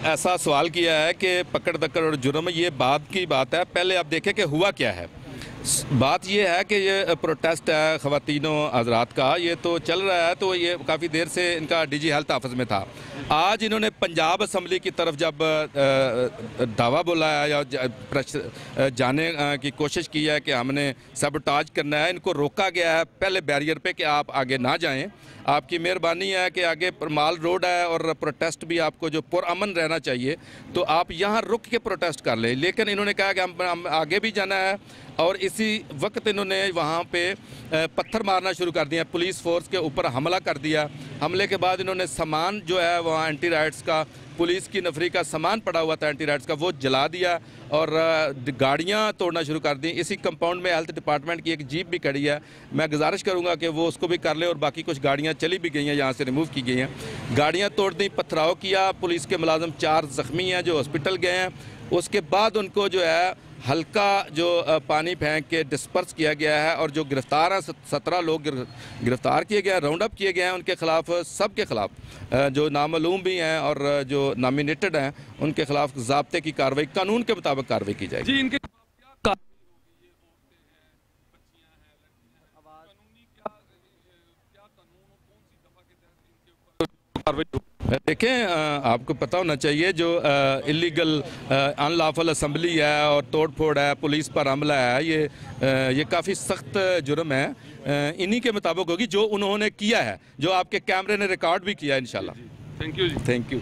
ऐसा सवाल किया है कि पकड़ दकड़ और जुर्म, ये बात की बात है। पहले आप देखें कि हुआ क्या है। बात ये है कि ये प्रोटेस्ट है ख़वातीनों हज़रात का, ये तो चल रहा है, तो ये काफ़ी देर से इनका डीजी हेल्थ ऑफिस में था। आज इन्होंने पंजाब असम्बली की तरफ जब दावा बुलाया या जाने की कोशिश की है कि हमने सबटाज करना है, इनको रोका गया है पहले बैरियर पे कि आप आगे ना जाएं। आपकी मेहरबानी है कि आगे परमाल रोड है और प्रोटेस्ट भी आपको जो पुरअमन रहना चाहिए, तो आप यहाँ रुक के प्रोटेस्ट कर लें। लेकिन इन्होंने कहा कि हम आगे भी जाना है, और इसी वक्त इन्होंने वहाँ पे पत्थर मारना शुरू कर दिया, पुलिस फोर्स के ऊपर हमला कर दिया। हमले के बाद इन्होंने सामान जो है वहाँ एंटी राइट्स का, पुलिस की नफरी का सामान पड़ा हुआ था एंटी राइट्स का, वो जला दिया और गाड़ियाँ तोड़ना शुरू कर दी। इसी कंपाउंड में हेल्थ डिपार्टमेंट की एक जीप भी खड़ी है, मैं गुजारिश करूँगा कि वो उसको भी कर ले। और बाकी कुछ गाड़ियाँ चली भी गई हैं, यहाँ से रिमूव की गई हैं। गाड़ियाँ तोड़ दी, पथराव किया, पुलिस के मुलाजिम 4 ज़ख्मी हैं जो हॉस्पिटल गए हैं। उसके बाद उनको जो है हल्का जो पानी फेंक के डिस्पर्स किया गया है, और जो गिरफ्तार हैं 17 लोग गिरफ्तार किए गए हैं, राउंड अप किए गए हैं। उनके खिलाफ, सब के खिलाफ जो नामालूम भी हैं और जो नॉमिनेटेड हैं, उनके खिलाफ ज़ाब्ते की कार्रवाई, कानून के मुताबिक कार्रवाई की जाएगी। जी, इनके देखें, आपको पता होना चाहिए जो इलीगल अनलॉफुल असम्बली है और तोड़ फोड़ है, पुलिस पर हमला है, ये काफ़ी सख्त जुर्म है। इन्हीं के मुताबिक होगी जो उन्होंने किया है, जो आपके कैमरे ने रिकॉर्ड भी किया है इंशाल्लाह। Thank you ji. Thank you.